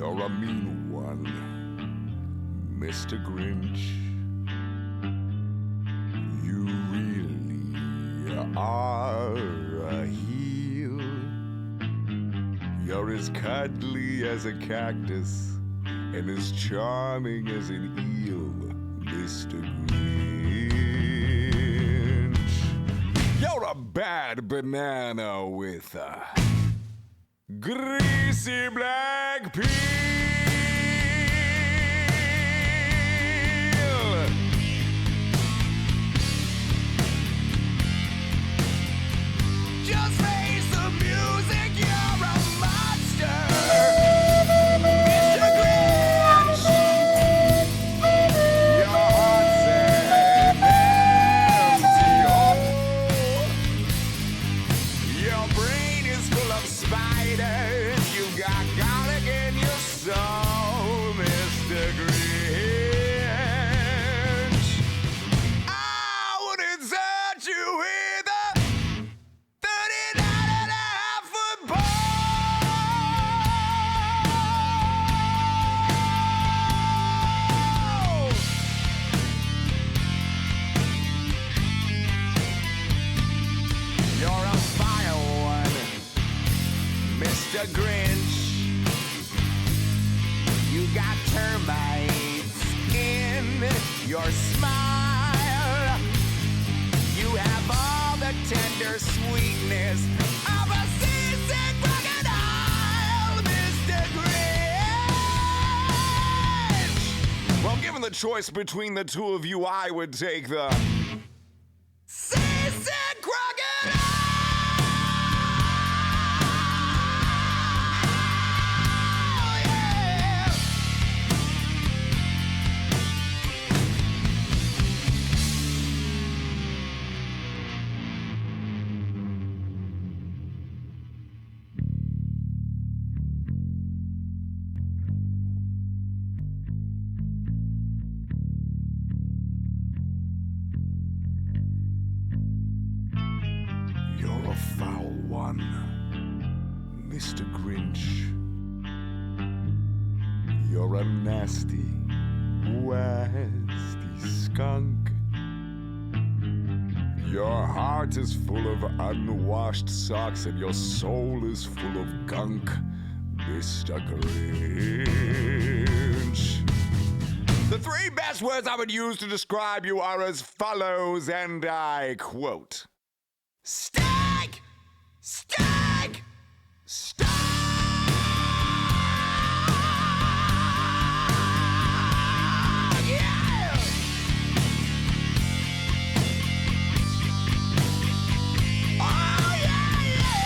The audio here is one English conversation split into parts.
You're a mean one, Mr. Grinch. You really are a heel. You're as cuddly as a cactus and as charming as an eel, Mr. Grinch. You're a bad banana with a greasy black peel. Just face the music, you're a monster, Mr. Grinch. Your heart's an empty hole. Your brain is full of spiders. You got garlic in your soul, Mr. Grinch. I wouldn't touch you with a 39.5-foot pole. You're a vile one, Mr. Grinch. You got termites in your smile. You have all the tender sweetness of a seasick crocodile, Mr. Grinch. Well, given the choice between the two of you, I would take the seasick crocodile. Yeah. You're a foul one, Mr. Grinch. You're a nasty, wasty skunk. Your heart is full of unwashed socks and your soul is full of gunk, Mr. Grinch. The three best words I would use to describe you are as follows, and I quote: Stank! Stank! Stank! Yeah! Oh, yeah, yeah!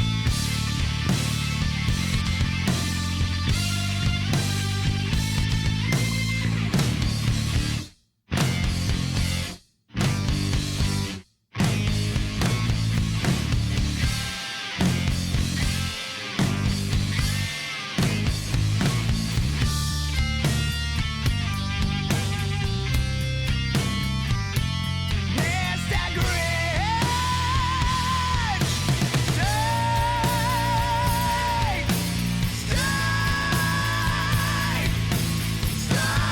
Mr. Grinch! Stank! Stank!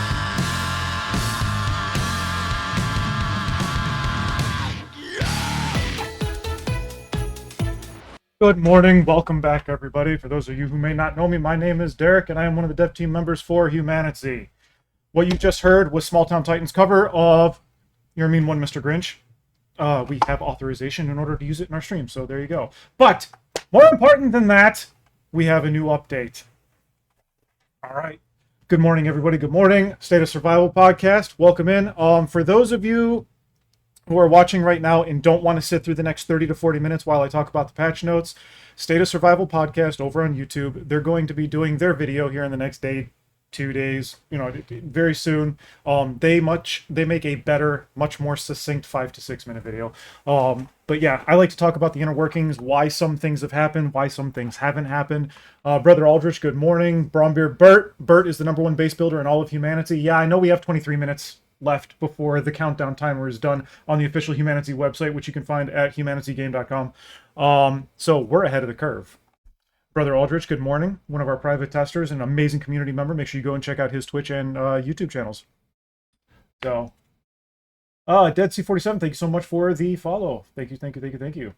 Good morning. Welcome back, everybody. For those of you who may not know me, my name is Derek, and I am one of the dev team members for HumanitZ. What you just heard was Small Town Titans cover of You're a Mean One, Mr. Grinch. We have authorization in order to use it in our stream, so there you go. But more important than that, we have a new update. All right. Good morning, everybody. Good morning. State of Survival podcast. Welcome in. For those of you who are watching right now and don't want to sit through the next 30 to 40 minutes while I talk about the patch notes, State of Survival podcast over on YouTube. They're going to be doing their video here in the next day, 2 days, very soon. They make a better, much more succinct 5 to 6 minute video. But yeah, I like to talk about the inner workings, why some things have happened, why some things haven't happened. Brother Aldrich, good morning. Brombeard Bert is the #1 base builder in all of HumanitZ. Yeah, I know we have 23 minutes left before the countdown timer is done on the official HumanitZ website, which you can find at humanitzgame.com. So we're ahead of the curve. Brother Aldrich, good morning. One of our private testers, an amazing community member. Make sure you go and check out his Twitch and YouTube channels. So, Dead C47, thank you so much for the follow. Thank you.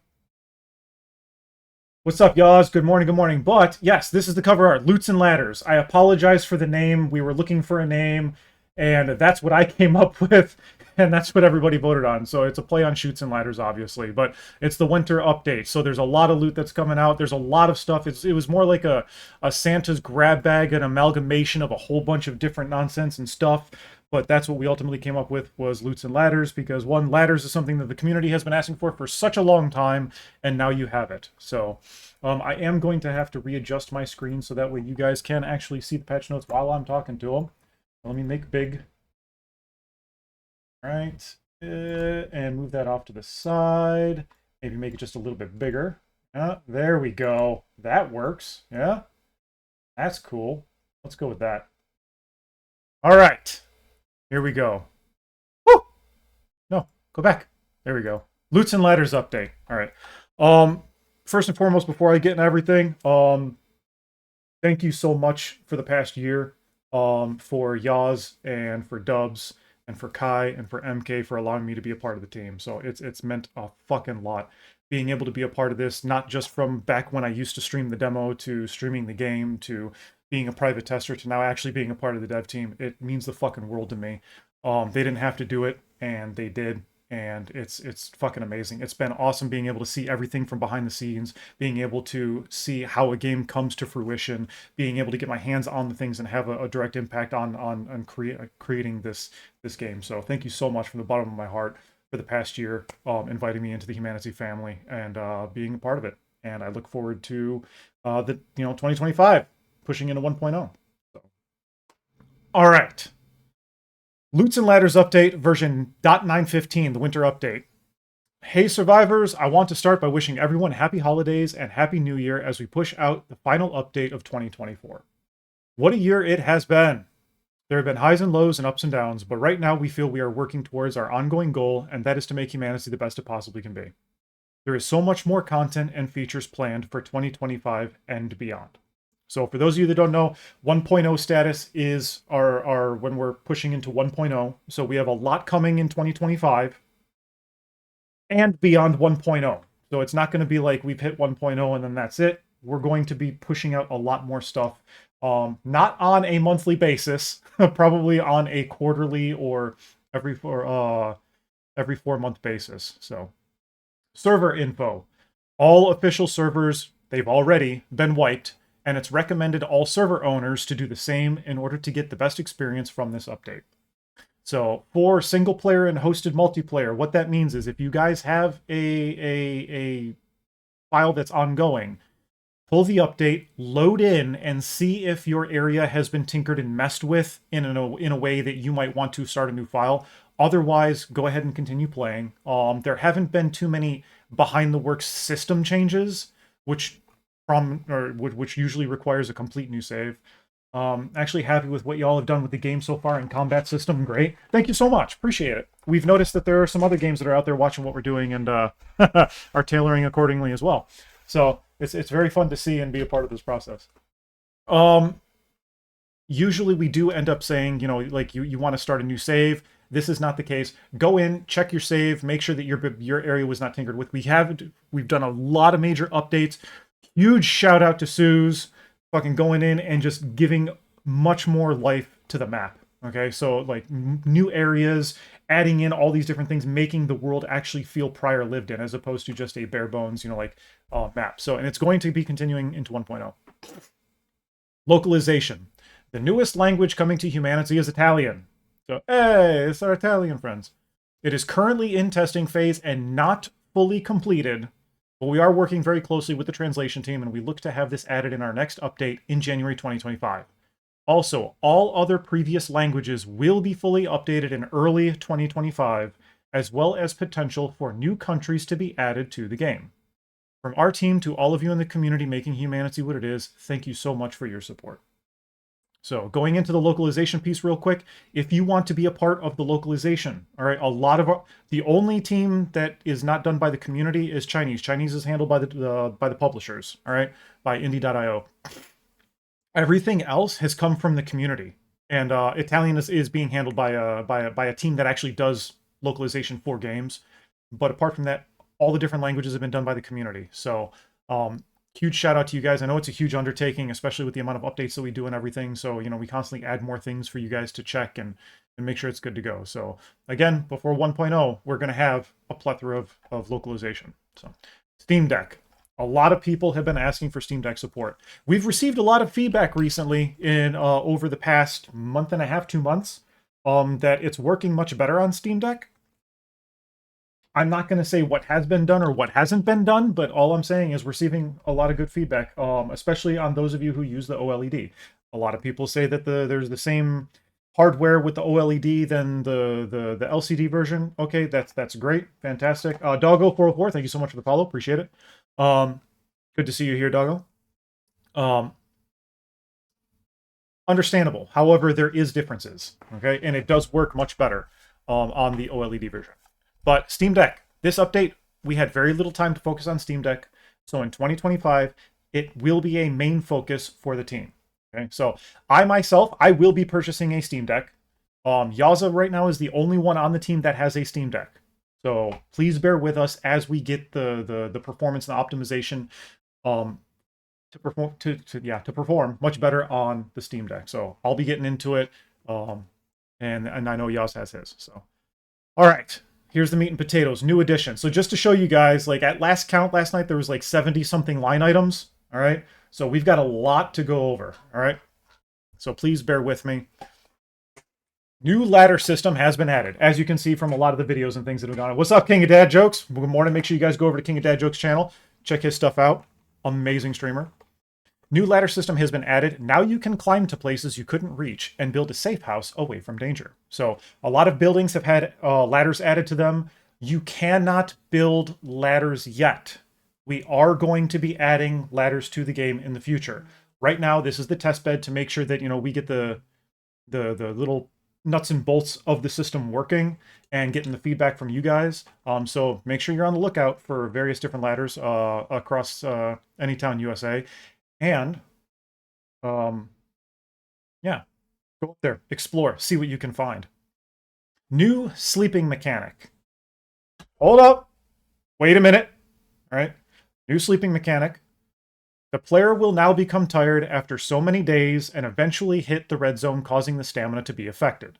What's up, y'all? Good morning. But, yes, this is the cover art, Loots and Ladders. I apologize for the name. We were looking for a name, and that's what I came up with, and that's what everybody voted on. So it's a play on Shoots and Ladders, obviously, but it's the winter update. So there's a lot of loot that's coming out. There's a lot of stuff. It was more like a Santa's grab bag, an amalgamation of a whole bunch of different nonsense and stuff. But that's what we ultimately came up with, was Loots and Ladders, because one, ladders is something that the community has been asking for such a long time, and now you have it. So I am going to have to readjust my screen so that way you guys can actually see the patch notes while I'm talking to them. Let me make big. All right, and move that off to the side. Maybe make it just a little bit bigger. There we go. That works. Yeah, that's cool. Let's go with that. All right. Here we go. Woo! No, go back. There we go. Loots and Ladders update. All right. First and foremost, before I get into everything, thank you so much for the past year, for Yaz and for Dubs and for Kai and for MK for allowing me to be a part of the team. So it's meant a fucking lot. Being able to be a part of this, not just from back when I used to stream the demo to streaming the game to being a private tester to now actually being a part of the dev team, it means the fucking world to me. They didn't have to do it, and they did, and it's fucking amazing. It's been awesome being able to see everything from behind the scenes, being able to see how a game comes to fruition, being able to get my hands on the things and have a direct impact on creating this game. So thank you so much from the bottom of my heart for the past year, inviting me into the HumanitZ family and being a part of it. And I look forward to 2025. Pushing into 1.0. So. All right. Loots and Ladders update version .915, the winter update. Hey survivors, I want to start by wishing everyone happy holidays and happy new year as we push out the final update of 2024. What a year it has been. There have been highs and lows and ups and downs, but right now we feel we are working towards our ongoing goal, and that is to make HumanitZ the best it possibly can be. There is so much more content and features planned for 2025 and beyond. So for those of you that don't know, 1.0 status is our when we're pushing into 1.0. So we have a lot coming in 2025 and beyond 1.0. So it's not going to be like we've hit 1.0 and then that's it. We're going to be pushing out a lot more stuff, not on a monthly basis, probably on a quarterly or every 4-month basis. So server info. All official servers, they've already been wiped. And it's recommended all server owners to do the same in order to get the best experience from this update. So for single player and hosted multiplayer, what that means is if you guys have a file that's ongoing, pull the update, load in, and see if your area has been tinkered and messed with in a way that you might want to start a new file. Otherwise, go ahead and continue playing. There haven't been too many behind-the-works system changes, which usually requires a complete new save. Actually happy with what y'all have done with the game so far in combat system. Great. Thank you so much. Appreciate it. We've noticed that there are some other games that are out there watching what we're doing and are tailoring accordingly as well. So it's very fun to see and be a part of this process. Usually we do end up saying, like you want to start a new save. This is not the case. Go in, check your save, make sure that your area was not tinkered with. We've done a lot of major updates. Huge shout out to Suze, fucking going in and just giving much more life to the map. Okay, so like new areas, adding in all these different things, making the world actually feel prior lived in, as opposed to just a bare bones, map. So, and it's going to be continuing into 1.0. Localization. The newest language coming to HumanitZ is Italian. So, hey, it's our Italian friends. It is currently in testing phase and not fully completed. But we are working very closely with the translation team, and we look to have this added in our next update in January 2025. Also, all other previous languages will be fully updated in early 2025, as well as potential for new countries to be added to the game. From our team to all of you in the community making HumanitZ what it is, thank you so much for your support. So going into the localization piece real quick, if you want to be a part of the localization, all right, the only team that is not done by the community is Chinese. Chinese is handled by the publishers, all right, by indie.io. Everything else has come from the community, and Italian is being handled by a team that actually does localization for games. But apart from that, all the different languages have been done by the community. So huge shout out to you guys. I know it's a huge undertaking, especially with the amount of updates that we do and everything. So we constantly add more things for you guys to check and make sure it's good to go. So again, before 1.0, we're going to have a plethora of localization. So Steam Deck. A lot of people have been asking for Steam Deck support. We've received a lot of feedback recently in over the past month and a half, 2 months, that it's working much better on Steam Deck. I'm not going to say what has been done or what hasn't been done, but all I'm saying is we're receiving a lot of good feedback, especially on those of you who use the OLED. A lot of people say that there's the same hardware with the OLED than the LCD version. Okay, that's great, fantastic. Doggo404, thank you so much for the follow, appreciate it. Good to see you here, Doggo. Understandable. However, there is differences, okay, and it does work much better on the OLED version. But Steam Deck, this update, we had very little time to focus on Steam Deck. So in 2025, it will be a main focus for the team. Okay, so I will be purchasing a Steam Deck. Yaza right now is the only one on the team that has a Steam Deck. So please bear with us as we get the performance and the optimization to perform much better on the Steam Deck. So I'll be getting into it, and I know Yaz has his. So all right. Here's the meat and potatoes, new edition. So just to show you guys, like at last count last night, there was like 70 something line items. All right. So we've got a lot to go over. All right. So please bear with me. New ladder system has been added, as you can see from a lot of the videos and things that have gone on. What's up, King of Dad Jokes? Good morning. Make sure you guys go over to King of Dad Jokes channel. Check his stuff out. Amazing streamer. New ladder system has been added. Now you can climb to places you couldn't reach and build a safe house away from danger. So a lot of buildings have had ladders added to them. You cannot build ladders yet. We are going to be adding ladders to the game in the future. Right now, this is the test bed to make sure that we get the little nuts and bolts of the system working and getting the feedback from you guys. So make sure you're on the lookout for various different ladders across Anytown, USA. And, yeah, go up there, explore, see what you can find. New sleeping mechanic. Hold up. Wait a minute. All right. New sleeping mechanic. The player will now become tired after so many days and eventually hit the red zone, causing the stamina to be affected.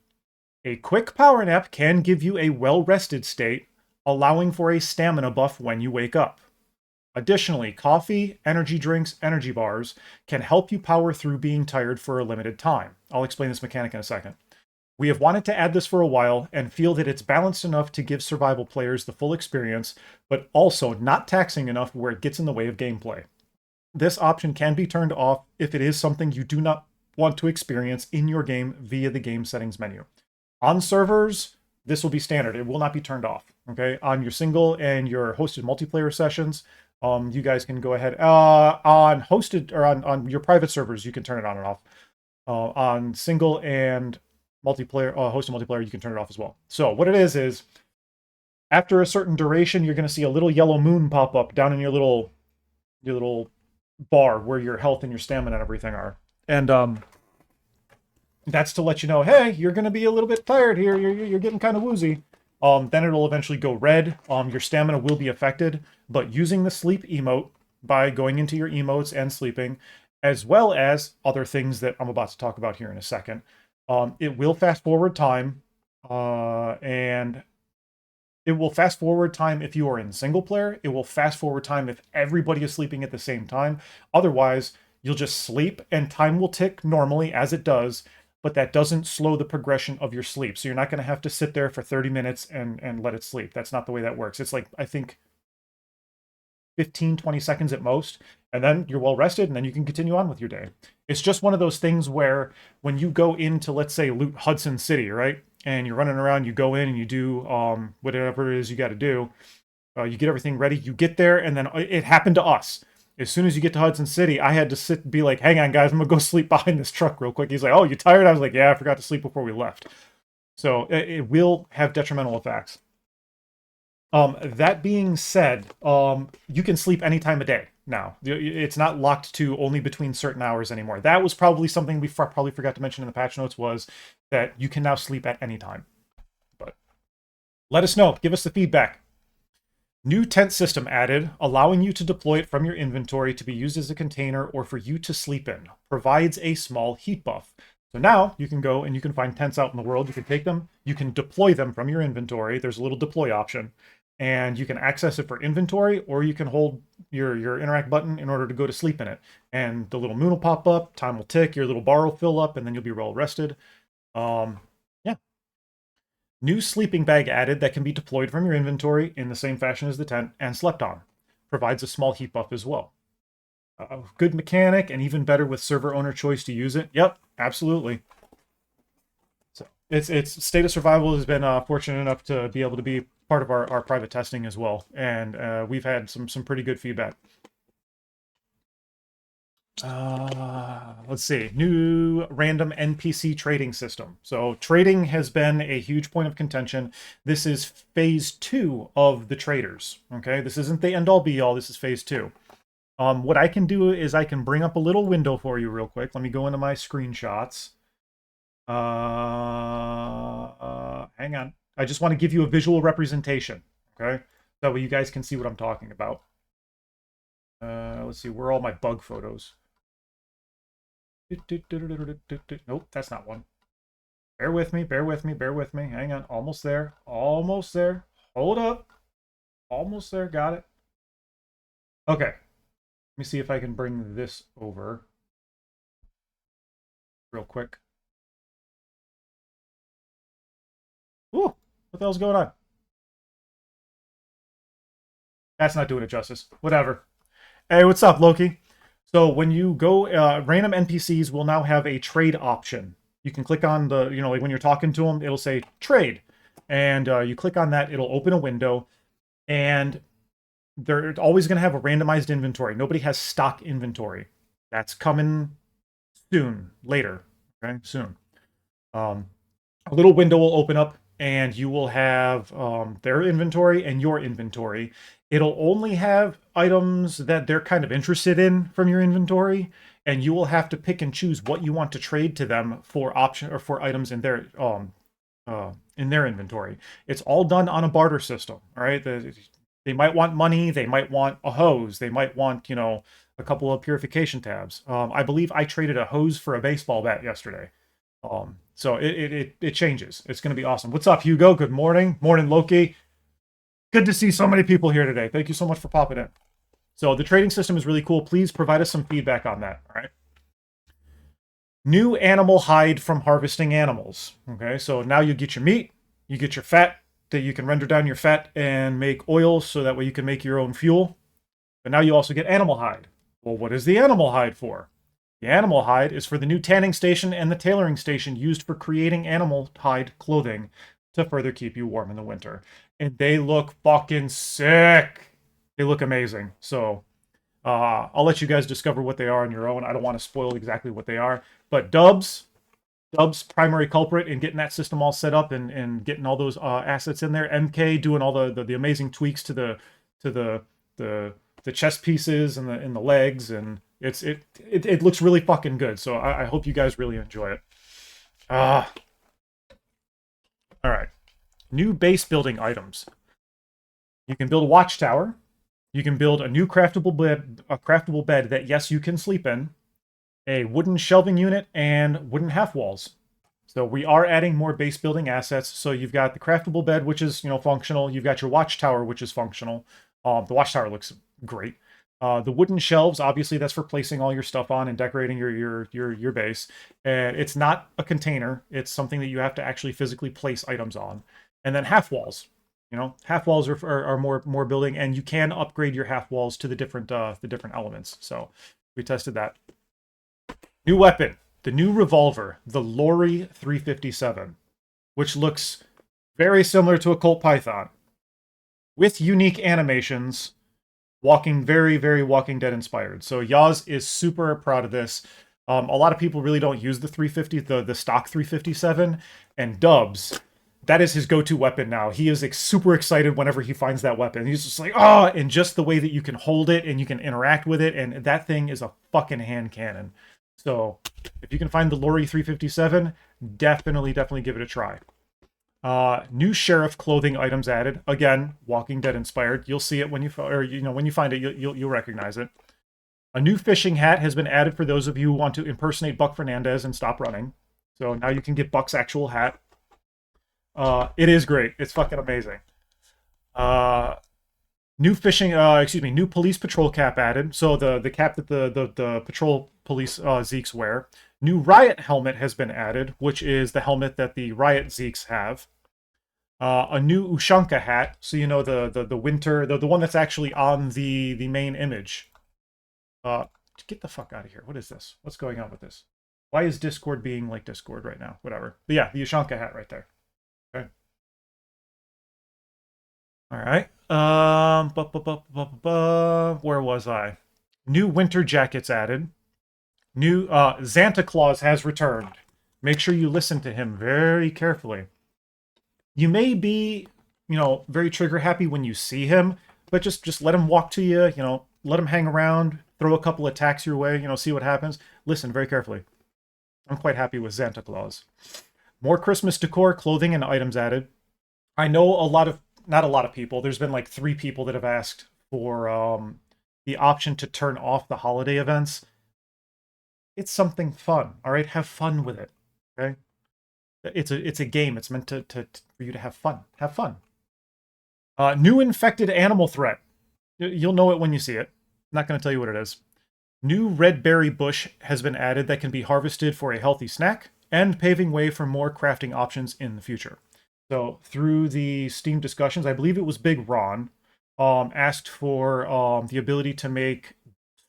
A quick power nap can give you a well-rested state, allowing for a stamina buff when you wake up. Additionally, coffee, energy drinks, energy bars can help you power through being tired for a limited time. I'll explain this mechanic in a second. We have wanted to add this for a while and feel that it's balanced enough to give survival players the full experience, but also not taxing enough where it gets in the way of gameplay. This option can be turned off if it is something you do not want to experience in your game via the game settings menu. On servers, this will be standard. It will not be turned off. Okay, on your single and your hosted multiplayer sessions, you guys can go ahead on hosted or on your private servers. You can turn it on and off. On single and multiplayer, hosted multiplayer, you can turn it off as well. So what it is after a certain duration, you're going to see a little yellow moon pop up down in your little bar where your health and your stamina and everything are, and that's to let you know, hey, you're going to be a little bit tired here. You're getting kind of woozy. Then it'll eventually go red. Your stamina will be affected, but using the sleep emote by going into your emotes and sleeping, as well as other things that I'm about to talk about here in a second, it will fast forward time, and it will fast forward time if you are in single player. It will fast forward time if everybody is sleeping at the same time. Otherwise, you'll just sleep and time will tick normally as it does, but that doesn't slow the progression of your sleep. So you're not going to have to sit there for 30 minutes and let it sleep. That's not the way that works. It's like, I think, 15, 20 seconds at most, and then you're well rested, and then you can continue on with your day. It's just one of those things where when you go into, let's say, loot Hudson City, right? And you're running around, you go in and you do whatever it is you got to do. You get everything ready, you get there, and then it happened to us. As soon as you get to Hudson City, I had to sit and be like, hang on, guys, I'm going to go sleep behind this truck real quick. He's like, oh, you tired? I was like, yeah, I forgot to sleep before we left. So it will have detrimental effects. That being said, you can sleep any time of day now. It's not locked to only between certain hours anymore. That was probably something we probably forgot to mention in the patch notes, was that you can now sleep at any time. But let us know. Give us the feedback. New tent system added, allowing you to deploy it from your inventory to be used as a container or for you to sleep in. Provides a small heat buff. So now you can go and you can find tents out in the world. You can take them, you can deploy them from your inventory. There's a little deploy option. And you can access it for inventory, or you can hold your interact button in order to go to sleep in it. And the little moon will pop up, time will tick, your little bar will fill up, and then you'll be well rested. Yeah. New sleeping bag added that can be deployed from your inventory in the same fashion as the tent and slept on. Provides a small heat buff as well. Good mechanic, and even better with server owner choice to use it. Yep, absolutely. So it's State of Survival has been fortunate enough to be able to be part of our private testing as well, and we've had some pretty good feedback. Let's see. New random NPC trading system. So trading has been a huge point of contention. This is phase 2 of the traders. Okay, this isn't the end all be all. This is phase 2. What I can do is I can bring up a little window for you real quick. Let me go into my screenshots. Hang on. I just want to give you a visual representation, okay? That way you guys can see what I'm talking about. Let's see, where are all my bug photos? Nope, that's not one. Bear with me, bear with me, bear with me. Hang on, almost there, almost there. Hold up. Almost there, got it. Okay. Let me see if I can bring this over real quick. Ooh. What the hell's going on? That's not doing it justice. Whatever. Hey, what's up, Loki? So when you go, random NPCs will now have a trade option. You can click on the, like when you're talking to them, it'll say trade. And you click on that, it'll open a window. And they're always going to have a randomized inventory. Nobody has stock inventory. That's coming soon, later. Okay, soon. A little window will open up, and you will have their inventory and your inventory. It'll only have items that they're kind of interested in from your inventory, and you will have to pick and choose what you want to trade to them for option or for items in their inventory. It's all done on a barter system. All right, they might want money, they might want a hose, they might want a couple of purification tabs. I believe I traded a hose for a baseball bat yesterday. So it changes. It's going to be awesome. What's up, Hugo? Good morning. Morning, Loki. Good to see so many people here today. Thank you so much for popping in. So the trading system is really cool. Please provide us some feedback on that. All right. New animal hide from harvesting animals. Okay, so now you get your meat, you get your fat, that you can render down your fat and make oil, so that way you can make your own fuel. But now you also get animal hide. Well, what is the animal hide for? The animal hide is for the new tanning station and the tailoring station used for creating animal hide clothing to further keep you warm in the winter. And they look fucking sick. They look amazing. So I'll let you guys discover what they are on your own. I don't want to spoil exactly what they are. But Dub's primary culprit in getting that system all set up and getting all those assets in there. MK doing all the amazing tweaks to the chest pieces and the legs, and it looks really fucking good. So I hope you guys really enjoy it. All right, new base building items. You can build a watchtower. You can build a new craftable bed that, yes, you can sleep in. A wooden shelving unit and wooden half walls. So we are adding more base building assets. So you've got the craftable bed, which is functional. You've got your watchtower, which is functional. The watchtower looks great. The wooden shelves, obviously, that's for placing all your stuff on and decorating your base. And it's not a container. It's something that you have to actually physically place items on. And then half walls. Half walls are more building, and you can upgrade your half walls to the different elements. So we tested that. New weapon, the new revolver, the Lori 357, which looks very similar to a Colt Python, with unique animations Very, very Walking Dead inspired. So Yaz is super proud of this. A lot of people really don't use the 350, the stock 357, and Dubs, that is his go-to weapon now. He is super excited whenever he finds that weapon. He's just like, oh, and just the way that you can hold it and you can interact with it, and that thing is a fucking hand cannon. So if you can find the Lori 357, definitely give it a try. New sheriff clothing items added. Again, Walking Dead inspired. You'll see it when you when you find it, you'll recognize it. A new fishing hat has been added for those of you who want to impersonate Buck Fernandez and stop running. So now you can get Buck's actual hat. It is great. It's fucking amazing. New police patrol cap added. So the cap that the patrol police Zeeks wear. New riot helmet has been added, which is the helmet that the riot Zeeks have. A new Ushanka hat, so you know the winter, the one that's actually on the main image. Get the fuck out of here. What is this? What's going on with this? Why is Discord being like Discord right now? Whatever. But yeah, the Ushanka hat right there. Okay. All right. Where was I? New winter jackets added. New Santa Claus has returned. Make sure you listen to him very carefully. You may be, very trigger happy when you see him, but just let him walk to you, let him hang around, throw a couple attacks your way, see what happens. Listen very carefully. I'm quite happy with Santa Claus. More Christmas decor, clothing, and items added. I know not a lot of people. There's been like 3 people that have asked for the option to turn off the holiday events. It's something fun, all right? Have fun with it, okay? It's a game. It's meant for you to have fun. Have fun. New infected animal threat. You'll know it when you see it. I'm not going to tell you what it is. New red berry bush has been added that can be harvested for a healthy snack, and paving way for more crafting options in the future. So through the Steam discussions, I believe it was Big Ron, asked for the ability to make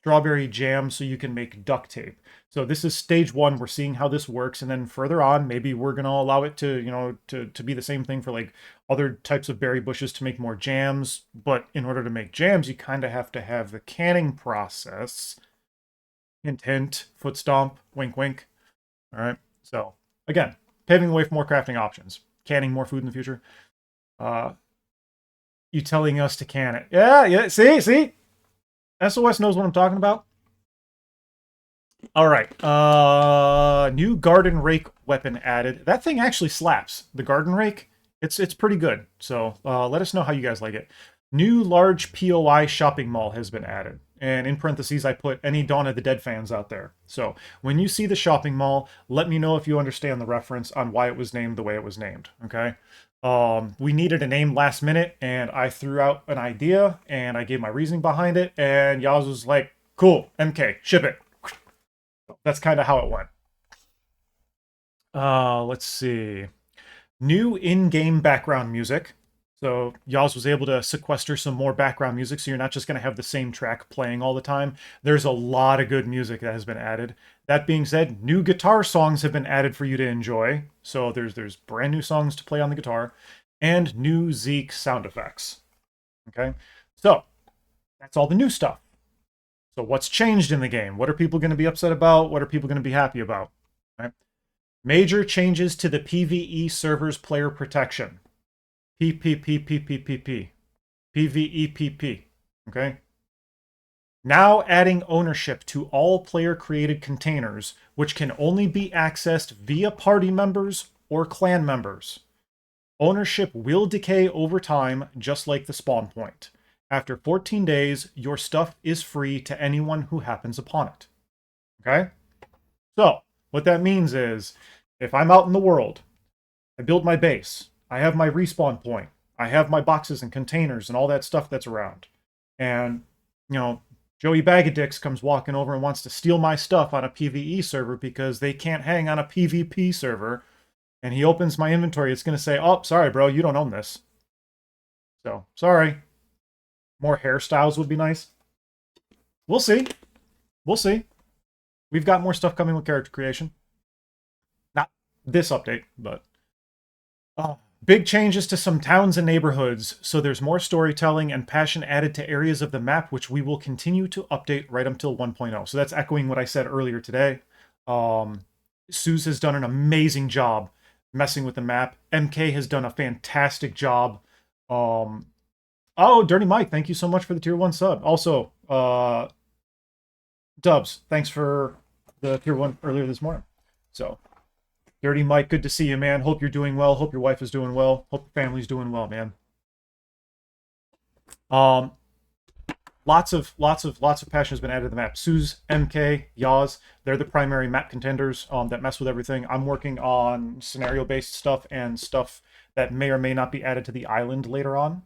strawberry jam so you can make duct tape. So this is stage 1. We're seeing how this works, and then further on, maybe we're going to allow it to, to be the same thing for like other types of berry bushes to make more jams. But in order to make jams, you kind of have to have the canning process. Hint, hint, foot stomp, wink, wink. All right. So again, paving the way for more crafting options. Canning more food in the future. You telling us to can it? Yeah. See. SOS knows what I'm talking about. All right. New garden rake weapon added. That thing actually slaps. The garden rake. It's pretty good. So let us know how you guys like it. New large POI shopping mall has been added. And in parentheses, I put any Dawn of the Dead fans out there. So when you see the shopping mall, let me know if you understand the reference on why it was named the way it was named. Okay. We needed a name last minute, and I threw out an idea, and I gave my reasoning behind it, and Yaz was like, cool, MK, ship it. That's kind of how it went. Let's see. New in-game background music. So Yaz was able to sequester some more background music, so you're not just going to have the same track playing all the time. There's a lot of good music that has been added. That being said, new guitar songs have been added for you to enjoy. So there's brand new songs to play on the guitar, and new Zeke sound effects. Okay, so that's all the new stuff. So what's changed in the game? What are people going to be upset about? What are people going to be happy about? Right? Major changes to the PvE server's player protection. PvEPP. Okay? Now adding ownership to all player-created containers, which can only be accessed via party members or clan members. Ownership will decay over time, just like the spawn point. After 14 days, your stuff is free to anyone who happens upon it. Okay? So, what that means is, if I'm out in the world, I build my base, I have my respawn point, I have my boxes and containers and all that stuff that's around, and, Joey Bag of Dicks comes walking over and wants to steal my stuff on a PvE server because they can't hang on a PvP server, and he opens my inventory, it's going to say, oh, sorry, bro, you don't own this. So, sorry. More hairstyles would be nice. We'll see. We'll see. We've got more stuff coming with character creation. Not this update, but... Big changes to some towns and neighborhoods, so there's more storytelling and passion added to areas of the map, which we will continue to update right until 1.0. So that's echoing what I said earlier today. Suze has done an amazing job messing with the map. MK has done a fantastic job. Oh, Dirty Mike, thank you so much for the tier 1 sub. Also, Dubs, thanks for the tier 1 earlier this morning. So, Dirty Mike, good to see you, man. Hope you're doing well. Hope your wife is doing well. Hope your family's doing well, man. Lots of passion has been added to the map. Suze, MK, Yaz, they're the primary map contenders that mess with everything. I'm working on scenario-based stuff and stuff that may or may not be added to the island later on.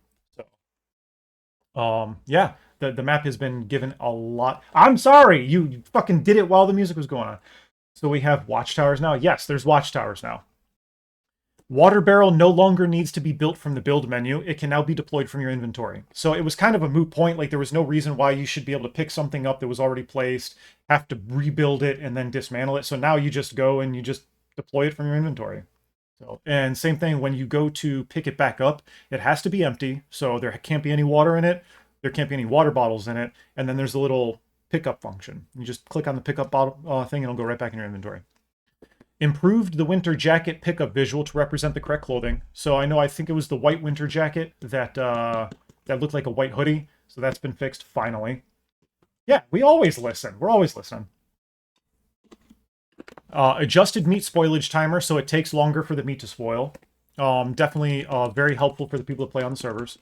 So, yeah, the map has been given a lot. I'm sorry, you fucking did it while the music was going on. So we have watchtowers now. Yes, there's watchtowers now. Water barrel no longer needs to be built from the build menu. It can now be deployed from your inventory. So it was kind of a moot point. Like, there was no reason why you should be able to pick something up that was already placed, have to rebuild it, and then dismantle it. So now you just go and you just deploy it from your inventory. So, and same thing, when you go to pick it back up, it has to be empty. So there can't be any water in it. There can't be any water bottles in it. And then there's a little pickup function. You just click on the pickup bottle thing and it'll go right back in your inventory. Improved the winter jacket pickup visual to represent the correct clothing. So I think it was the white winter jacket that that looked like a white hoodie. So that's been fixed finally. Yeah, we always listen. We're always listening. Adjusted meat spoilage timer, so it takes longer for the meat to spoil. Definitely very helpful for the people that play on the servers.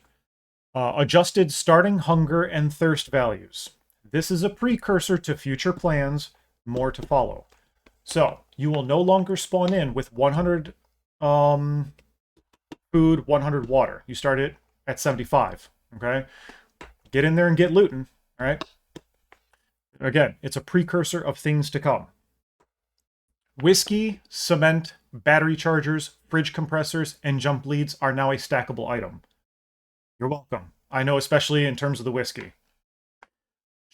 Adjusted starting hunger and thirst values. This is a precursor to future plans, more to follow. So, you will no longer spawn in with 100 food, 100 water. You start it at 75, okay? Get in there and get looting, all right? Again, it's a precursor of things to come. Whiskey, cement, battery chargers, fridge compressors, and jump leads are now a stackable item. You're welcome. I know, especially in terms of the whiskey.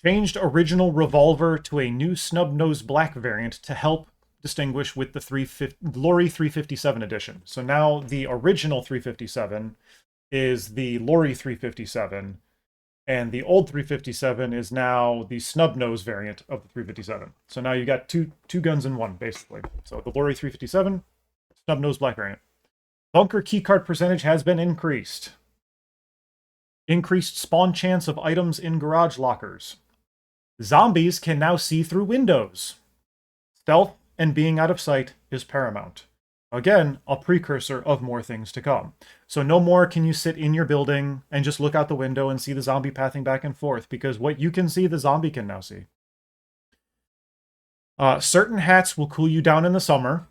Changed original revolver to a new snub-nosed black variant to help distinguish with the Lorry 357 edition. So now the original 357 is the Lorry 357, and the old 357 is now the snub-nose variant of the 357. So now you got two guns in one, basically. So the Lorry 357, snub-nose black variant. Bunker keycard percentage has been increased. Increased spawn chance of items in garage lockers. Zombies can now see through windows. Stealth and being out of sight is paramount. Again, a precursor of more things to come. So no more can you sit in your building and just look out the window and see the zombie pathing back and forth, because what you can see, the zombie can now see. Certain hats will cool you down in the summer,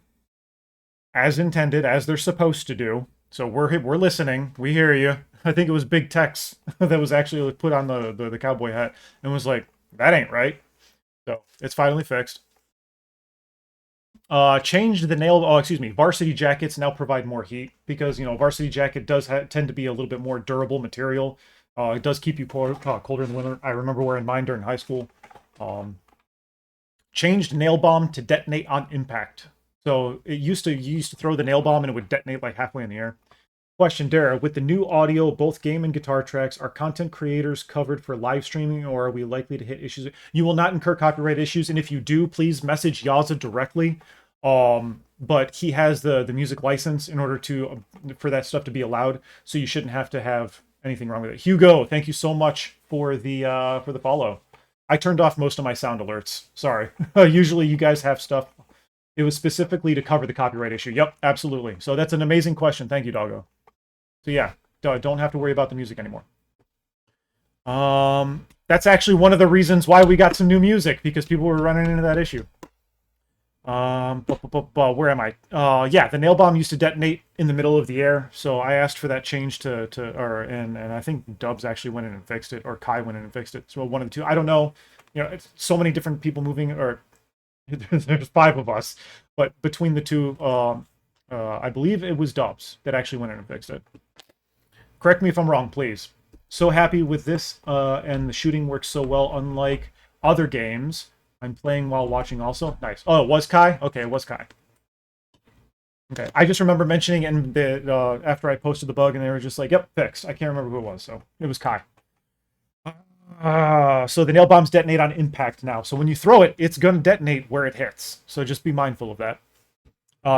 as intended, as they're supposed to do. So we're listening. We hear you. I think it was Big Tex that was actually put on the cowboy hat and was like, that ain't right. So it's finally fixed. Changed the varsity jackets now provide more heat, because, varsity jacket does tend to be a little bit more durable material. It does keep you colder in the winter. I remember wearing mine during high school. Changed nail bomb to detonate on impact. So you used to throw the nail bomb and it would detonate like halfway in the air. Question, Dara, with the new audio, both game and guitar tracks, are content creators covered for live streaming, or are we likely to hit issues? You will not incur copyright issues, and if you do, please message Yaza directly. But he has the music license in order for that stuff to be allowed, so you shouldn't have to have anything wrong with it. Hugo, thank you so much for the follow. I turned off most of my sound alerts. Sorry. Usually you guys have stuff. It was specifically to cover the copyright issue. Yep, absolutely. So that's an amazing question. Thank you, Doggo. So yeah, don't have to worry about the music anymore. That's actually one of the reasons why we got some new music, because people were running into that issue. Where am I? Yeah, the nail bomb used to detonate in the middle of the air, so I asked for that change and I think Dubs actually went in and fixed it, or Kai went in and fixed it. So one of the two. I don't know. It's so many different people moving, or there's 5 of us, but between the two, I believe it was Dubs that actually went in and fixed it. Correct me if I'm wrong, please. So happy with this, and the shooting works so well, unlike other games I'm playing while watching also. Nice. Oh, it was Kai? Okay, it was Kai. Okay. I just remember mentioning and after I posted the bug, and they were just like, "Yep, fixed." I can't remember who it was, so it was Kai. So the nail bombs detonate on impact now. So when you throw it, it's going to detonate where it hits. So just be mindful of that.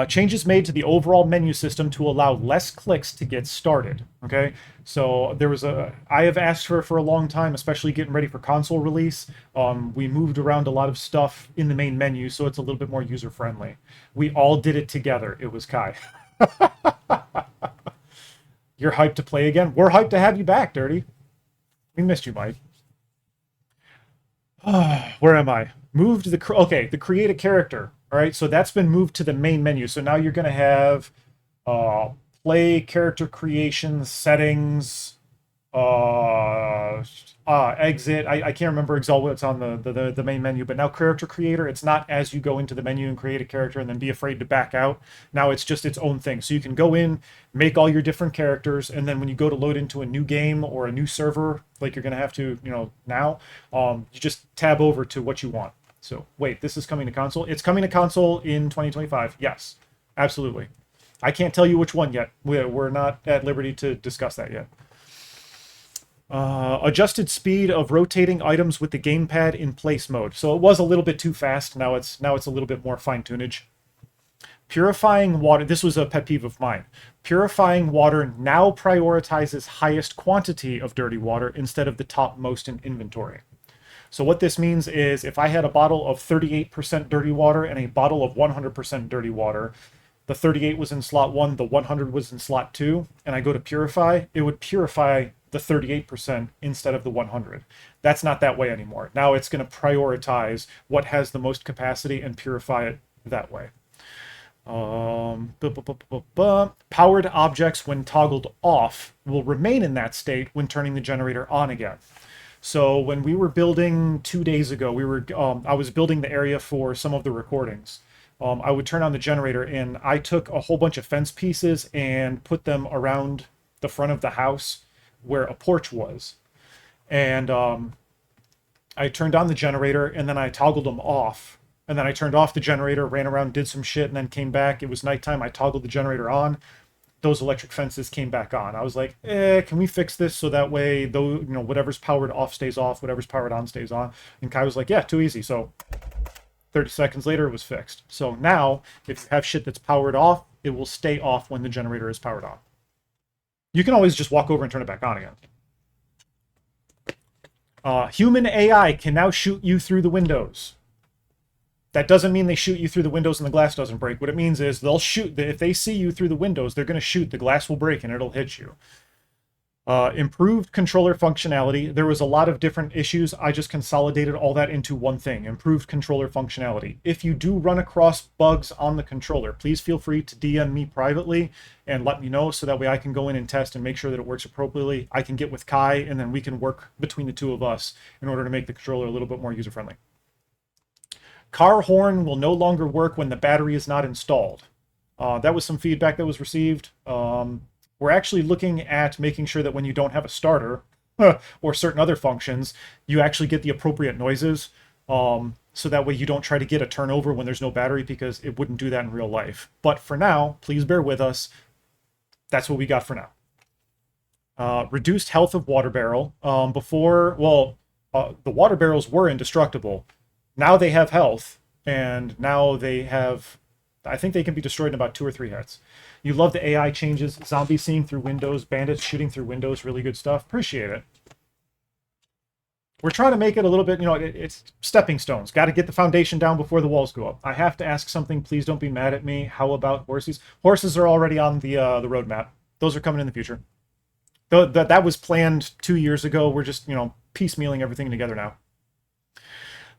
Changes made to the overall menu system to allow less clicks to get started. Okay, so I have asked for a long time, especially getting ready for console release. We moved around a lot of stuff in the main menu, so it's a little bit more user friendly. We all did it together. It was Kai. You're hyped to play again. We're hyped to have you back, Dirty. We missed you, Mike. Where am I? Moved the create a character. All right, so that's been moved to the main menu. So now you're going to have uh, play, character creation, settings, exit. I can't remember exactly what's on the main menu, but now character creator, it's not as you go into the menu and create a character and then be afraid to back out. Now it's just its own thing. So you can go in, make all your different characters, and then when you go to load into a new game or a new server, like you're going to have to, now, you just tab over to what you want. So wait, this is coming to console? It's coming to console in 2025. Yes, absolutely. I can't tell you which one yet. We're not at liberty to discuss that yet. Adjusted speed of rotating items with the gamepad in place mode. So it was a little bit too fast. Now it's a little bit more fine-tunage. Purifying water. This was a pet peeve of mine. Purifying water now prioritizes highest quantity of dirty water instead of the topmost in inventory. So what this means is if I had a bottle of 38% dirty water and a bottle of 100% dirty water, the 38 was in slot 1, the 100 was in slot 2, and I go to purify, it would purify the 38% instead of the 100. That's not that way anymore. Now it's going to prioritize what has the most capacity and purify it that way. Powered objects, when toggled off, will remain in that state when turning the generator on again. So when we were building 2 days ago, I was building the area for some of the recordings. I would turn on the generator, and I took a whole bunch of fence pieces and put them around the front of the house where a porch was. And I turned on the generator, and then I toggled them off. And then I turned off the generator, ran around, did some shit, and then came back. It was nighttime. I toggled the generator on. Those electric fences came back on. I was like, can we fix this so that way, though, whatever's powered off stays off, whatever's powered on stays on? And Kai was like, yeah, too easy. So 30 seconds later, it was fixed. So now, if you have shit that's powered off, it will stay off when the generator is powered on. You can always just walk over and turn it back on again. Human AI can now shoot you through the windows. That doesn't mean they shoot you through the windows and the glass doesn't break. What it means is they'll shoot. If they see you through the windows, they're going to shoot. The glass will break and it'll hit you. Improved controller functionality. There was a lot of different issues. I just consolidated all that into one thing. Improved controller functionality. If you do run across bugs on the controller, please feel free to DM me privately and let me know so that way I can go in and test and make sure that it works appropriately. I can get with Kai and then we can work between the two of us in order to make the controller a little bit more user-friendly. Car horn will no longer work when the battery is not installed. That was some feedback that was received. We're actually looking at making sure that when you don't have a starter or certain other functions, you actually get the appropriate noises. So that way you don't try to get a turnover when there's no battery, because it wouldn't do that in real life. But for now, please bear with us. That's what we got for now. Reduced health of water barrel. The water barrels were indestructible. Now they have health, and now they have, I think they can be destroyed in about 2 or 3 hits. You love the AI changes, zombies seeing through windows, bandits shooting through windows, really good stuff. Appreciate it. We're trying to make it a little bit, it's stepping stones. Got to get the foundation down before the walls go up. I have to ask something. Please don't be mad at me. How about horses? Horses are already on the roadmap. Those are coming in the future. That was planned 2 years ago. We're just, piecemealing everything together now.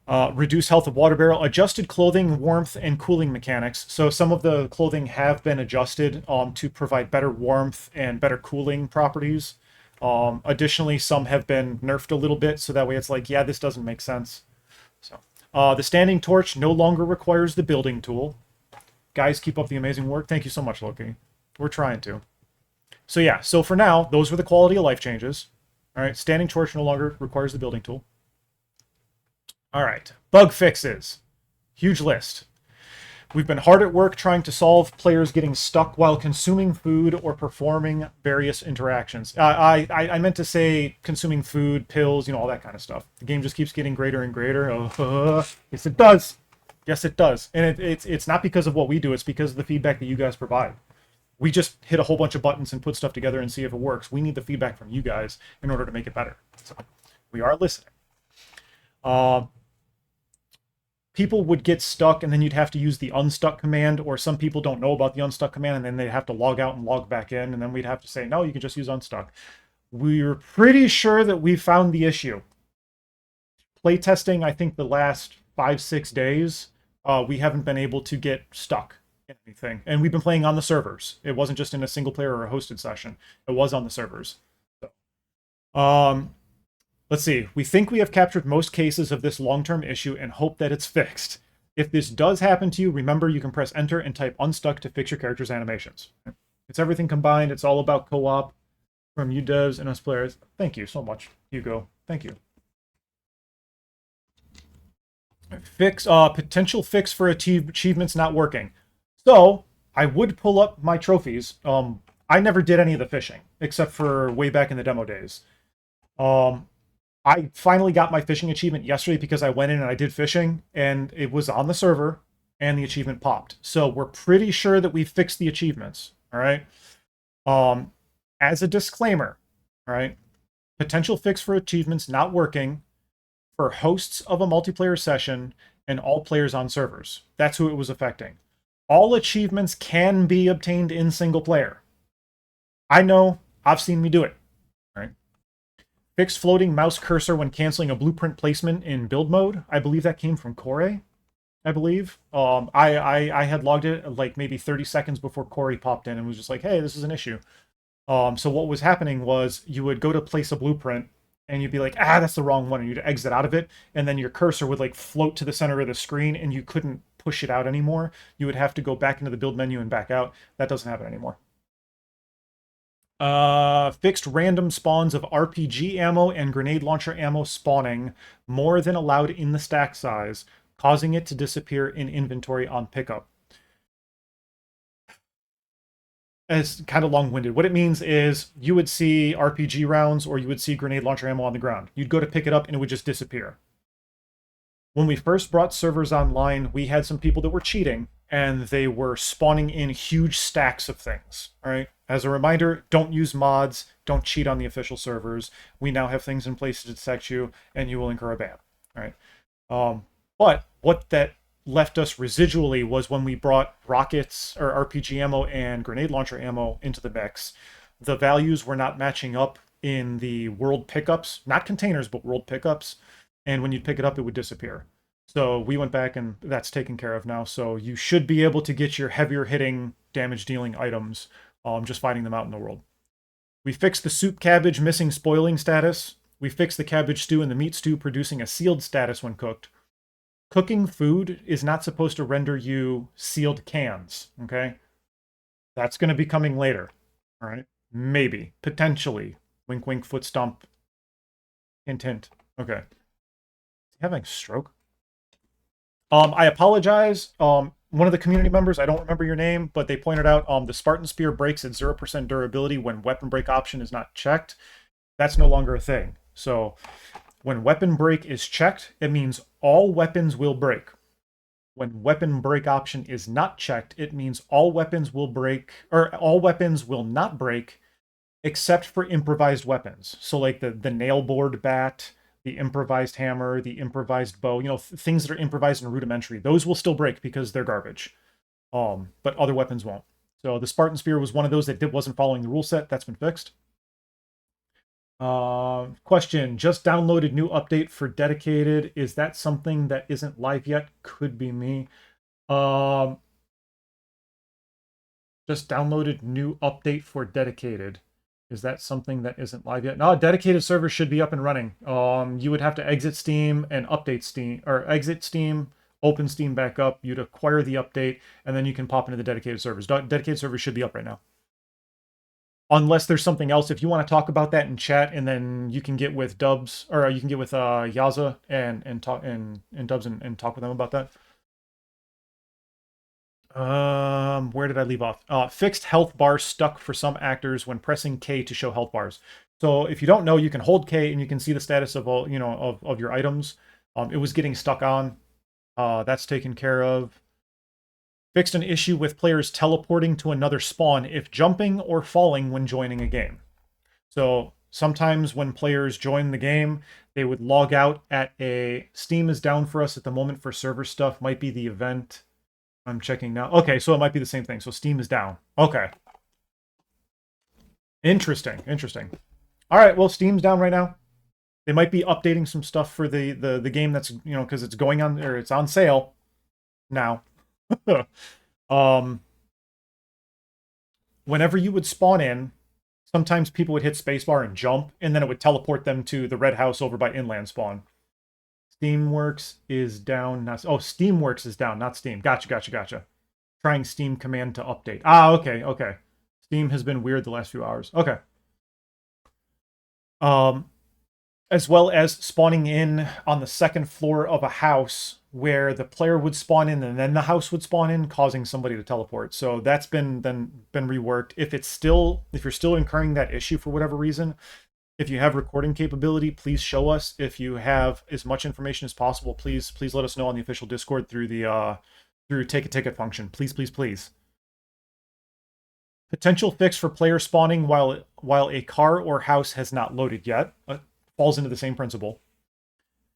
Reduce health of water barrel, adjusted clothing, warmth, and cooling mechanics. So some of the clothing have been adjusted to provide better warmth and better cooling properties. Additionally, some have been nerfed a little bit, so that way it's like, yeah, this doesn't make sense. So the standing torch no longer requires the building tool. Guys, keep up the amazing work. Thank you so much, Loki. We're trying to. So yeah, so for now, those were the quality of life changes. All right, standing torch no longer requires the building tool. All right, bug fixes. Huge list. We've been hard at work trying to solve players getting stuck while consuming food or performing various interactions. I meant to say consuming food, pills, all that kind of stuff. The game just keeps getting greater and greater. Yes, it does. Yes, it does. And it's not because of what we do. It's because of the feedback that you guys provide. We just hit a whole bunch of buttons and put stuff together and see if it works. We need the feedback from you guys in order to make it better. So we are listening. People would get stuck and then you'd have to use the unstuck command, or some people don't know about the unstuck command and then they'd have to log out and log back in, and then we'd have to say, no, you can just use unstuck. We're pretty sure that we found the issue. Playtesting, I think the last 5-6 days, we haven't been able to get stuck in anything. And we've been playing on the servers. It wasn't just in a single player or a hosted session. It was on the servers. So, let's see. We think we have captured most cases of this long-term issue and hope that it's fixed. If this does happen to you, remember you can press enter and type unstuck to fix your character's animations. It's everything combined. It's all about co-op from you devs and us players. Thank you so much, Hugo. Thank you. Potential fix for achievements not working. So I would pull up my trophies. I never did any of the fishing except for way back in the demo days. I finally got my fishing achievement yesterday because I went in and I did fishing and it was on the server and the achievement popped. So we're pretty sure that we fixed the achievements. All right. As a disclaimer, all right, potential fix for achievements not working for hosts of a multiplayer session and all players on servers. That's who it was affecting. All achievements can be obtained in single player. I know, I've seen me do it. All right. Fix floating mouse cursor when canceling a blueprint placement in build mode. I believe that came from Corey. I believe. I had logged it like maybe 30 seconds before Corey popped in and was just like, hey, this is an issue. So what was happening was you would go to place a blueprint and you'd be like, that's the wrong one. And you'd exit out of it. And then your cursor would like float to the center of the screen and you couldn't push it out anymore. You would have to go back into the build menu and back out. That doesn't happen anymore. Fixed random spawns of RPG ammo and grenade launcher ammo spawning more than allowed in the stack size, causing it to disappear in inventory on pickup. It's kind of long-winded. What it means is you would see RPG rounds or you would see grenade launcher ammo on the ground. You'd go to pick it up and it would just disappear. When we first brought servers online, we had some people that were cheating and they were spawning in huge stacks of things. All right. As a reminder, don't use mods, don't cheat on the official servers. We now have things in place to detect you and you will incur a ban. All right. But what that left us residually was when we brought rockets or RPG ammo and grenade launcher ammo into the mix, the values were not matching up in the world pickups, not containers, but world pickups. And when you'd pick it up, it would disappear. So we went back and that's taken care of now. So you should be able to get your heavier hitting damage dealing items just fighting them out in the world. We fixed the soup cabbage missing spoiling status. We fixed the cabbage stew and the meat stew producing a sealed status when cooked. Cooking food is not supposed to render you sealed cans, okay? That's going to be coming later, all right? Maybe, potentially. Wink, wink, foot stomp. Hint, hint. Okay. Is he having a stroke? I apologize. One of the community members, I don't remember your name, but they pointed out the Spartan Spear breaks at 0% durability when weapon break option is not checked. That's no longer a thing. So when weapon break is checked, it means all weapons will break. When weapon break option is not checked, it means all weapons will break, or all weapons will not break, except for improvised weapons. So like the nail board bat, the improvised hammer, the improvised bow, things that are improvised and rudimentary, those will still break because they're garbage. But other weapons won't. So the Spartan Spear was one of those that wasn't following the rule set. That's been fixed. Question, just downloaded new update for dedicated. Is that something that isn't live yet? Could be me. Just downloaded new update for dedicated. Is that something that isn't live yet? No, dedicated server should be up and running. You would have to exit Steam and update Steam, or exit Steam, open Steam back up. You'd acquire the update, and then you can pop into the dedicated servers. Dedicated servers should be up right now. Unless there's something else. If you want to talk about that in chat, and then you can get with Dubs, or you can get with Yaza and talk and Dubs and talk with them about that. Where did I leave off? Fixed health bars stuck for some actors when pressing K to show health bars. So if you don't know, you can hold K and you can see the status of all, of your items. It was getting stuck on. That's taken care of. Fixed an issue with players teleporting to another spawn if jumping or falling when joining a game. So sometimes when players join the game, they would log out at a Steam is down for us at the moment for server stuff. Might be the event. I'm checking now. Okay, so it might be the same thing. So Steam is down. Okay. Interesting. Interesting. All right, well, Steam's down right now. They might be updating some stuff for the game that's, because it's going on, or it's on sale now. Whenever you would spawn in, sometimes people would hit spacebar and jump, and then it would teleport them to the red house over by inland spawn. Steamworks is down. Steamworks is down, not Steam. Gotcha. Trying Steam command to update. Okay. Steam has been weird the last few hours. Okay. As well as spawning in on the second floor of a house where the player would spawn in and then the house would spawn in, causing somebody to teleport. So that's been reworked. If you're still incurring that issue for whatever reason, if you have recording capability, please show us. If you have as much information as possible, please let us know on the official Discord through the through take a ticket function. Please. Potential fix for player spawning while a car or house has not loaded yet. Falls into the same principle.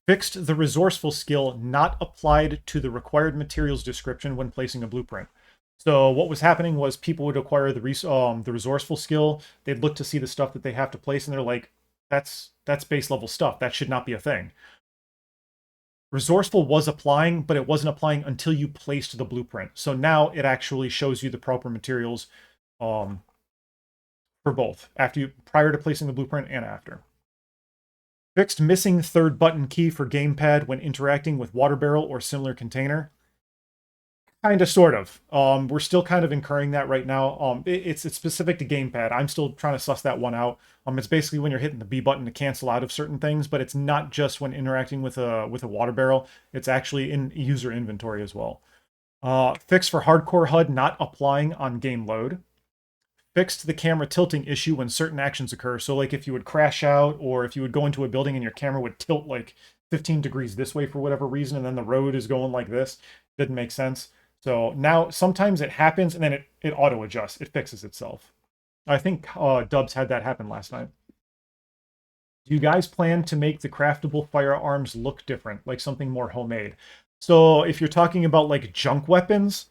Fixed the resourceful skill not applied to the required materials description when placing a blueprint. So what was happening was people would acquire the resourceful skill. They'd look to see the stuff that they have to place, and they're like, that's base level stuff. That should not be a thing. Resourceful was applying, but it wasn't applying until you placed the blueprint. So now it actually shows you the proper materials for both, prior to placing the blueprint and after. Fixed missing third button key for gamepad when interacting with water barrel or similar container. Kind of, sort of. We're still kind of incurring that right now. It's specific to gamepad. I'm still trying to suss that one out. It's basically when you're hitting the B button to cancel out of certain things, but it's not just when interacting with a water barrel. It's actually in user inventory as well. Fix for hardcore HUD not applying on game load. Fixed the camera tilting issue when certain actions occur. So like if you would crash out or if you would go into a building and your camera would tilt like 15 degrees this way for whatever reason, and then the road is going like this, didn't make sense. So now sometimes it happens and then it auto adjusts. It fixes itself. I think Dubs had that happen last night. Do you guys plan to make the craftable firearms look different, like something more homemade? So if you're talking about like junk weapons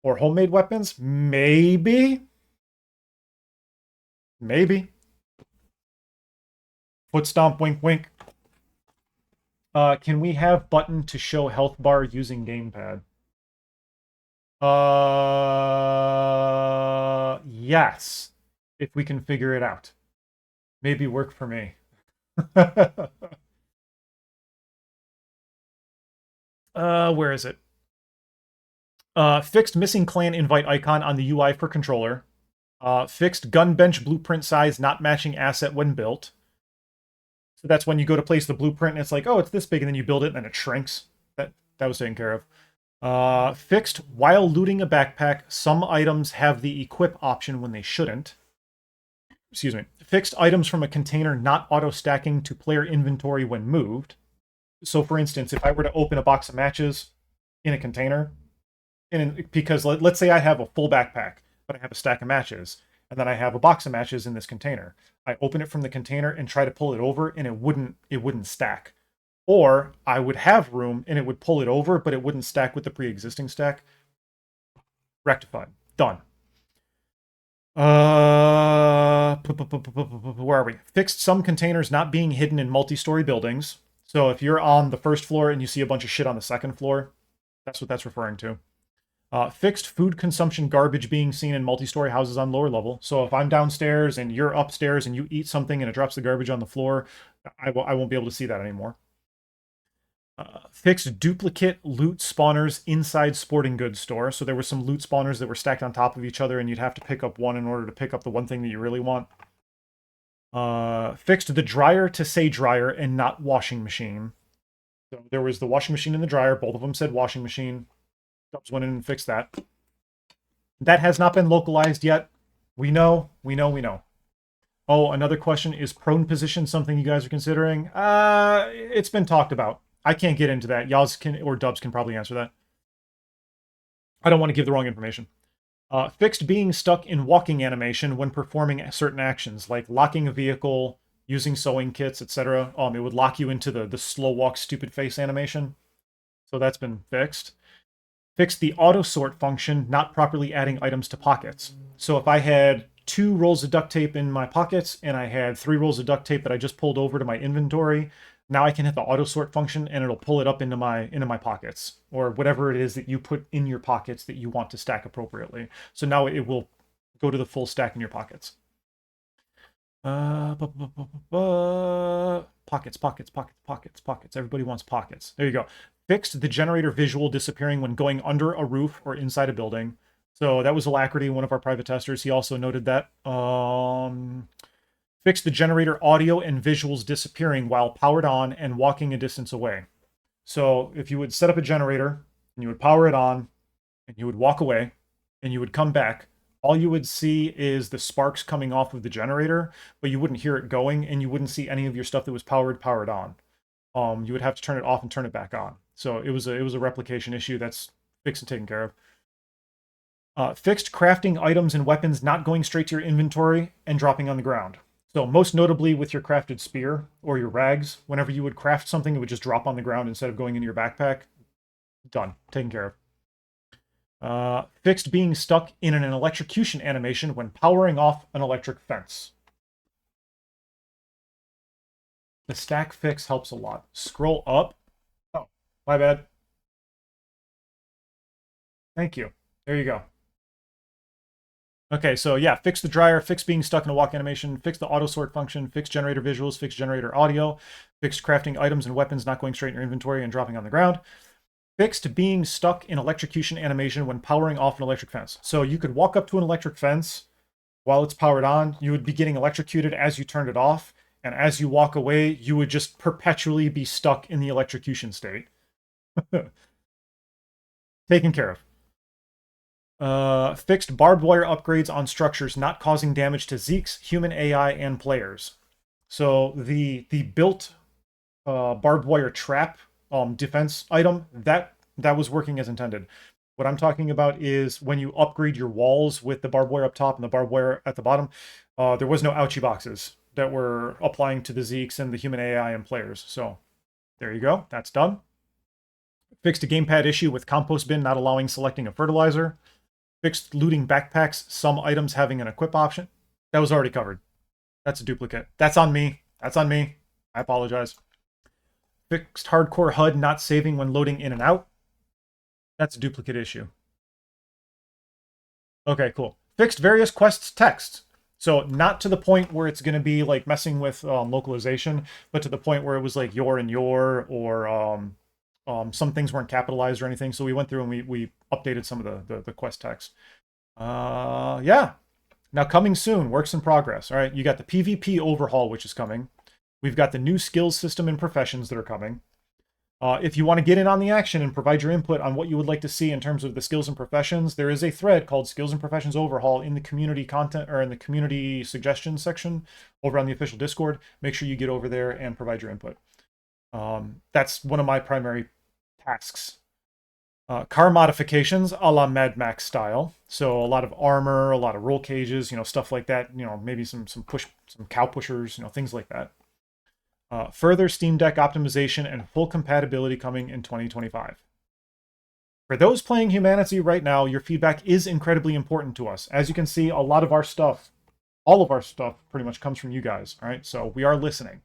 or homemade weapons, maybe. Foot stomp, wink, wink. Can we have button to show health bar using gamepad? Yes. If we can figure it out. Maybe work for me. Where is it? Fixed missing clan invite icon on the UI for controller. Fixed gun bench blueprint size not matching asset when built. So that's when you go to place the blueprint and it's like, oh, it's this big, and then you build it and then it shrinks. That was taken care of. Fixed while looting a backpack, some items have the equip option when they shouldn't. Excuse me. Fixed items from a container not auto-stacking to player inventory when moved. So for instance, if I were to open a box of matches in a container, because let's say I have a full backpack, but I have a stack of matches, and then I have a box of matches in this container. I open it from the container and try to pull it over, and it wouldn't stack. Or I would have room and it would pull it over, but it wouldn't stack with the pre-existing stack. Rectified. Done. Where are we? Fixed some containers not being hidden in multi-story buildings. So if you're on the first floor and you see a bunch of shit on the second floor, that's what that's referring to. Fixed food consumption garbage being seen in multi-story houses on lower level. So if I'm downstairs and you're upstairs and you eat something and it drops the garbage on the floor, I won't be able to see that anymore. Fixed duplicate loot spawners inside sporting goods store. So there were some loot spawners that were stacked on top of each other and you'd have to pick up one in order to pick up the one thing that you really want. Fixed the dryer to say dryer and not washing machine. So there was the washing machine and the dryer. Both of them said washing machine. Dubs went in and fixed that. That has not been localized yet. We know. Oh, another question, is prone position something you guys are considering? It's been talked about. I can't get into that. Y'all can, or Dubs can probably answer that. I don't want to give the wrong information. Fixed being stuck in walking animation when performing certain actions, like locking a vehicle, using sewing kits, etc. It would lock you into the slow walk stupid face animation. So that's been fixed. Fixed the auto sort function, not properly adding items to pockets. So if I had 2 rolls of duct tape in my pockets and I had 3 rolls of duct tape that I just pulled over to my inventory, now I can hit the auto sort function and it'll pull it up into my pockets, or whatever it is that you put in your pockets that you want to stack appropriately. So now it will go to the full stack in your pockets. Pockets. Everybody wants pockets. There you go. Fixed the generator visual disappearing when going under a roof or inside a building. So that was Alacrity, one of our private testers. He also noted that. Fixed the generator audio and visuals disappearing while powered on and walking a distance away. So if you would set up a generator and you would power it on and you would walk away and you would come back, all you would see is the sparks coming off of the generator, but you wouldn't hear it going and you wouldn't see any of your stuff that was powered on. You would have to turn it off and turn it back on. So it was a replication issue that's fixed and taken care of. Fixed crafting items and weapons not going straight to your inventory and dropping on the ground. So most notably with your crafted spear or your rags, whenever you would craft something, it would just drop on the ground instead of going into your backpack. Done. Taken care of. Fixed being stuck in an electrocution animation when powering off an electric fence. The stack fix helps a lot. Scroll up. Oh, my bad. Thank you. There you go. Okay, so yeah, fix the dryer, fix being stuck in a walk animation, fix the auto sort function, fix generator visuals, fix generator audio, fixed crafting items and weapons not going straight in your inventory and dropping on the ground, fixed being stuck in electrocution animation when powering off an electric fence. So you could walk up to an electric fence while it's powered on, you would be getting electrocuted as you turned it off, and as you walk away, you would just perpetually be stuck in the electrocution state. Taken care of. Fixed barbed wire upgrades on structures not causing damage to Zeeks, human AI, and players. So the built barbed wire trap defense item, that was working as intended. What I'm talking about is when you upgrade your walls with the barbed wire up top and the barbed wire at the bottom, there was no ouchie boxes that were applying to the Zeeks and the human AI and players. So there you go. That's done. Fixed a gamepad issue with compost bin not allowing selecting a fertilizer. Fixed looting backpacks, some items having an equip option. That was already covered. That's a duplicate. That's on me. That's on me. I apologize. Fixed hardcore HUD not saving when loading in and out. That's a duplicate issue. Okay, cool. Fixed various quests text. So not to the point where it's going to be like messing with localization, but to the point where it was like your and your, or some things weren't capitalized or anything. So we went through and we updated some of the quest text. Yeah. Now coming soon, works in progress. All right, you got the PvP overhaul, which is coming. We've got the new skills system and professions that are coming. If you want to get in on the action and provide your input on what you would like to see in terms of the skills and professions, there is a thread called Skills and Professions Overhaul in the community content, or in the community suggestions section over on the official Discord. Make sure you get over there and provide your input. That's one of my primary tasks. Car modifications a la Mad Max style. So a lot of armor, a lot of roll cages, stuff like that. Maybe some cow pushers, things like that. Further Steam Deck optimization and full compatibility coming in 2025. For those playing HumanitZ right now, your feedback is incredibly important to us. As you can see, a lot of our stuff, all of our stuff pretty much comes from you guys, all right? So we are listening.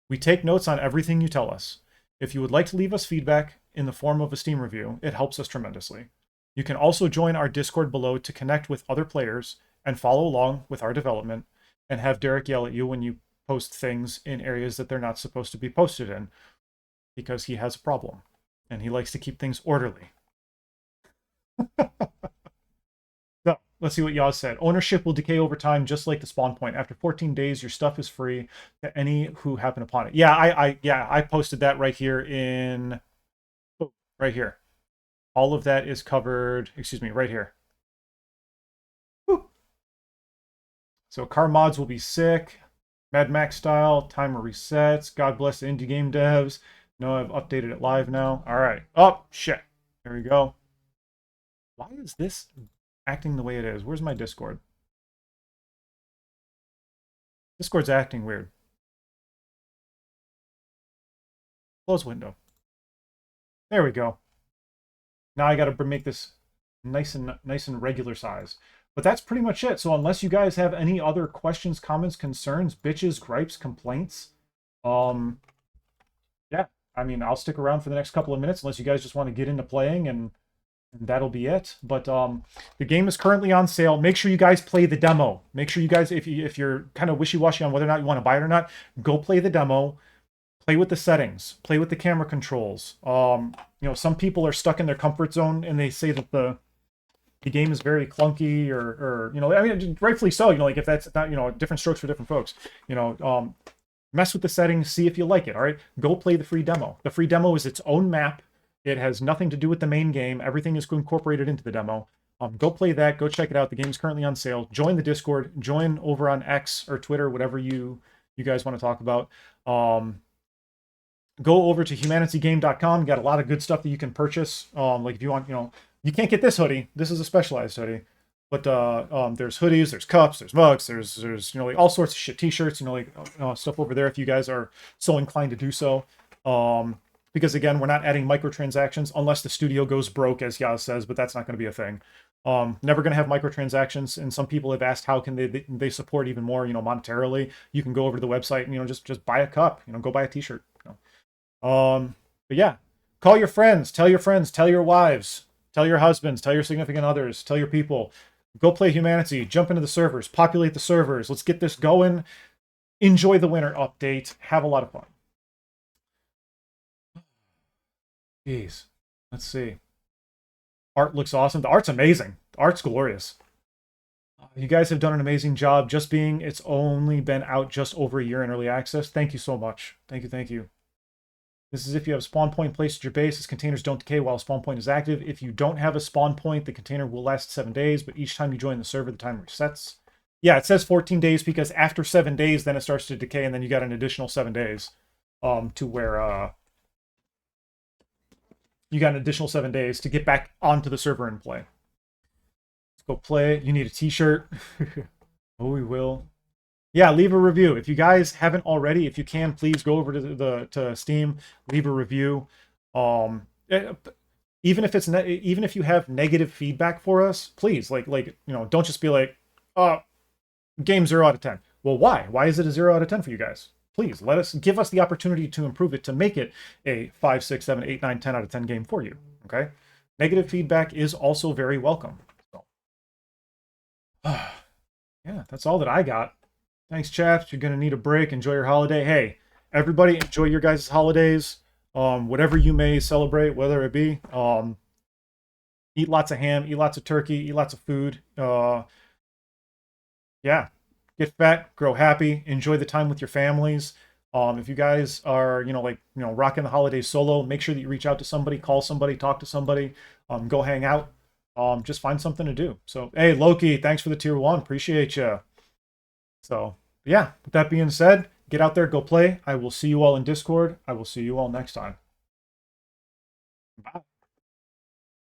We take notes on everything you tell us. If you would like to leave us feedback in the form of a Steam review, it helps us tremendously. You can also join our Discord below to connect with other players and follow along with our development, and have Derek yell at you when you post things in areas that they're not supposed to be posted in, because he has a problem and he likes to keep things orderly. So let's see what Yaz said. Ownership will decay over time, just like the spawn point. After 14 days, your stuff is free to any who happen upon it. Yeah, I posted that right here in, right here. All of that is covered, excuse me, right here. So car mods will be sick. Mad Max style, timer resets. God bless the indie game devs. No, I've updated it live now. All right. Oh, shit. There we go. Why is this acting the way it is? Where's my Discord? Discord's acting weird. Close window. There we go. Now I got to make this nice and regular size. But that's pretty much it. So unless you guys have any other questions, comments, concerns, bitches, gripes, complaints, yeah, I mean, I'll stick around for the next couple of minutes unless you guys just want to get into playing, and that'll be it. But the game is currently on sale. Make sure you guys play the demo. Make sure you guys, if you're kind of wishy-washy on whether or not you want to buy it or not, go play the demo. Play with the settings. Play with the camera controls. You know, some people are stuck in their comfort zone and they say that the game is very clunky, or you know, I mean, rightfully so. You know, like if that's not, you know, different strokes for different folks. You know, mess with the settings, see if you like it. All right, go play the free demo. The free demo is its own map. It has nothing to do with the main game. Everything is incorporated into the demo. Go play that. Go check it out. The game is currently on sale. Join the Discord. Join over on X or Twitter, whatever you guys want to talk about. Go over to HumanitZGame.com. Got a lot of good stuff that you can purchase. Like if you want, you know, you can't get this hoodie. This is a specialized hoodie. But there's hoodies, there's cups, there's mugs, there's you know, like all sorts of shit, t-shirts, you know, like stuff over there if you guys are so inclined to do so. Because again, we're not adding microtransactions unless the studio goes broke, as Yaz says, but that's not going to be a thing. Never going to have microtransactions, and some people have asked how can they support even more, you know, monetarily. You can go over to the website and, you know, just buy a cup, you know, go buy a t-shirt. You know. But yeah, call your friends, tell your wives, tell your husbands, tell your significant others, tell your people. Go play HumanitZ, jump into the servers, populate the servers. Let's get this going. Enjoy the winter update. Have a lot of fun. Jeez. Let's see. Art looks awesome. The art's amazing. The art's glorious. You guys have done an amazing job. Just being, it's only been out just over a year in early access. Thank you so much. Thank you. This is if you have a spawn point placed at your base. Its containers don't decay while a spawn point is active. If you don't have a spawn point, the container will last 7 days, but each time you join the server, the timer resets. Yeah, it says 14 days because after 7 days, then it starts to decay, and then you got an additional 7 days to where you got an additional 7 days to get back onto the server and play. Let's go play. You need a t-shirt. Oh, we will. Yeah, leave a review. If you guys haven't already, if you can, please go over to Steam, leave a review. Even if you have negative feedback for us, please, like you know, don't just be like, game 0 out of 10. Well, why? Why is it a 0 out of 10 for you guys? Please give us the opportunity to improve it, to make it a 5, 6, 7, 8, 9, 10 out of 10 game for you. Okay? Negative feedback is also very welcome. So, yeah, that's all that I got. Thanks, chaps. You're going to need a break. Enjoy your holiday. Hey, everybody, enjoy your guys' holidays. Whatever you may celebrate, whether it be. Eat lots of ham, eat lots of turkey, eat lots of food. Yeah, get fat, grow happy, enjoy the time with your families. If you guys are, you know, like, you know, rocking the holidays solo, make sure that you reach out to somebody, call somebody, talk to somebody, go hang out. Just find something to do. So, hey, Loki, thanks for the tier 1. Appreciate you. So, yeah, with that being said, get out there, go play. I will see you all in Discord. I will see you all next time. Bye.